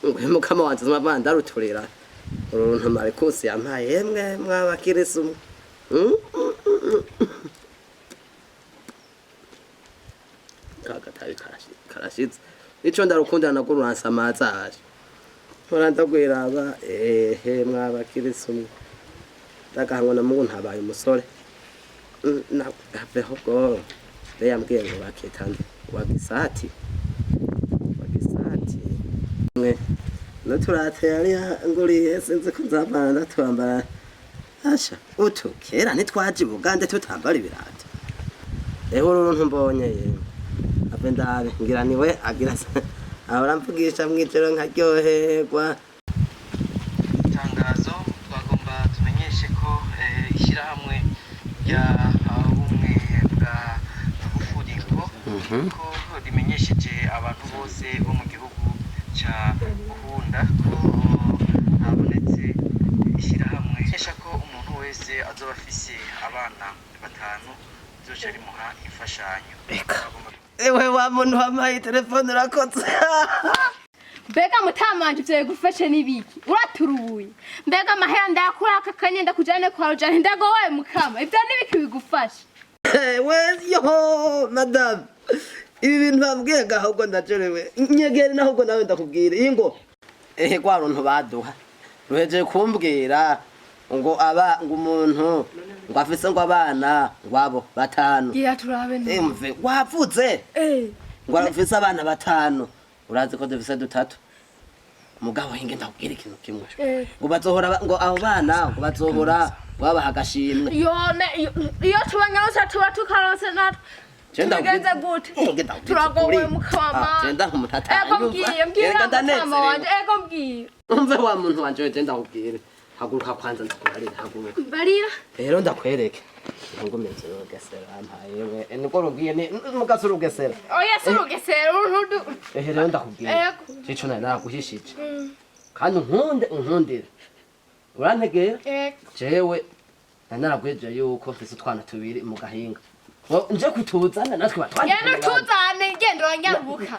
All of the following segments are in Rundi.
mukama wanje zimavana ndaruturira uruntu marikusi yampaye yemwe mwabakirisu kagatabi karashitse ico ndarukundana nako runsamaza aje ndagwiraba mwabakirisu ndagahangwa na Mungu ntabaye umusore nabeho go yambwiye ngo bakitande wagisati mwe naturate yari nguriye sinzi ko nzabana twambara asha utu kera nitwaje Bugande tutambara ibirato uruntu mbonye yewe abe ndabe ngira niwe agira ahora mvugisha mw'ijoro nkaryoherwa. Itangazo twagomba tumenyeshe ko ishyirahamwe rya ubumwe bwa Bufuringo ko rimenyesheje abantu bose bo mu gihugu ca Buhunda ko habonetse ishyirahamwe kesha ko umuntu wese azoba afise abana 5 zoca rimuha imfashanyo. Ewe wa muntu wamaye telefone urakoze. Mbega mutamanje ivyo gufashe nibiki uraturubuye mbega amahera ndakura akakanye ndakujane kwa rujane ndagowe mukama ivyo nibiki bigufasha. We yo madame ibi bintu bambwiye gahubwo ndajerewe nyegere nahubwo nawe ndakubwira ingo kwa runtu baduha ruheje kumbwira ngo umuntu ngo afise ngo abana ngwabo 5 Giya turabe no mve wavuze ngo afise abana 5 urazi ko dufise 3 mugabo hinge ndakubwira ikintu kimwe ngo bazohora ngo abo bana ngo bazohora babaha agashimwe iyo tubanyarose tuba tukarose natwe tugeze gute turagowe mukama genda nk'umutata mbwira mukama wanje mbwira umve wa muntu wanje genda nkubwire haguruka kwanza ndakubarira haguruka barira rero ndakwereke ngo meze ugesera ampaye we niko rugiye ni mugasura ugesera oya sura ugesera uruntu rero ndakubwira cico naguhishije kandi unkundira urantegera jewe naragweje yuko mfise utwana 2 mu gahinga nje kutuzana natwe batwanye yana tuzane ngendo wanyaruka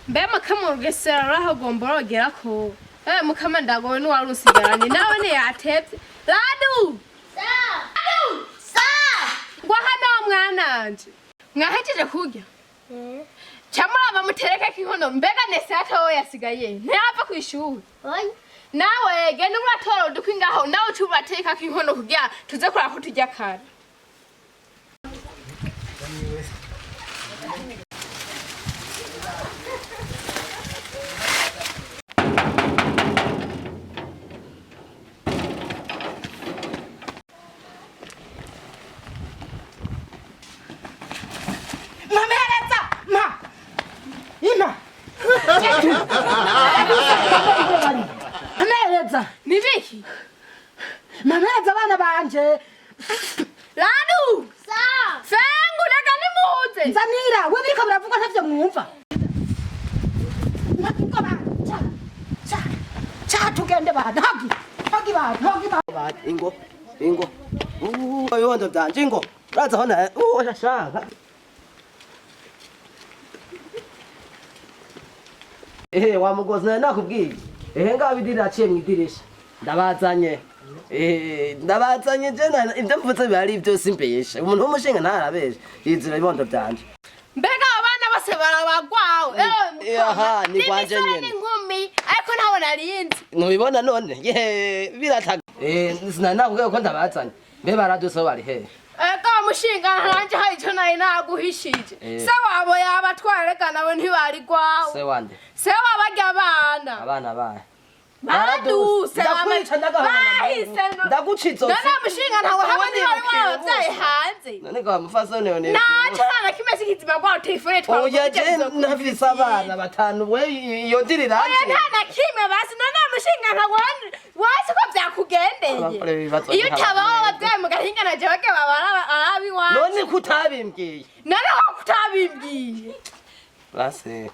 Mbema kama ugesera raho gomboro gerako mukama ndagowe n'uwarusigaranye nawe ne yatevye Radu sa ngwa hano mwananje mwahejeje kurya Chamuraba mutereke kinkono mbega nese ataho yasigaye ntiyava kwishuri nawe genda uratora udukwi ngaho nawe ucubateka kinkono kugira tuze kurako tujya kare Amereza nibiki Mamereza abana banje Radu sa Sengu reka nimuze Nzanira we biriko biravuga ntavyo mwumva Cha tugende bana hagi bana ingo yondo byanje ingo uraza hona shashaka wa mugozi nakubwiye ngabidirira aciye mwidirisha ndabazanye jena ibyo mvutse bari byose imbesha umuntu w'umushinga ntarabesha yizira ibondo byanje mbega abana bose barabagwawe aha ni kwanje nyene inkumi ariko ntawe narinzi ntubibona none birataga sinanakubwiye ko ndabazanye mbe baraduso bari he mushinga nanje hari ico nari naguhishije se wabo yabatware nawe ntibari gwawe se wande se wabarya abana bahe baraduse bahise ndagucitse none mushinga ntawe habandi bari wabyaye hanze none ko mufasone one naco nana kimeze kizima gwa telefone twawe oya je nafise abana 5 we yodirira oya ntana kimwe basi none mushinga ntawe wasi ko vyakugendeye iyo utabaho wabyaye mu gahinga naje bage babara arabi wa none kutabimbwiye none kutabimbwiye basi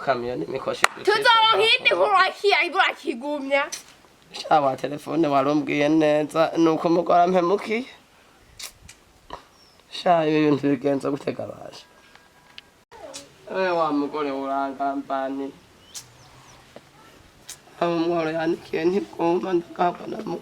kamyoni mikoshi tuzoronka iyindi nkuru ibura kigumya sha wa telefone warumbwiye neza nuko umugore ampemukiye sha ibi bintu bigenza gutega basha wa mugore urangambani umworo yanikiye ntibwumva ndakabona mu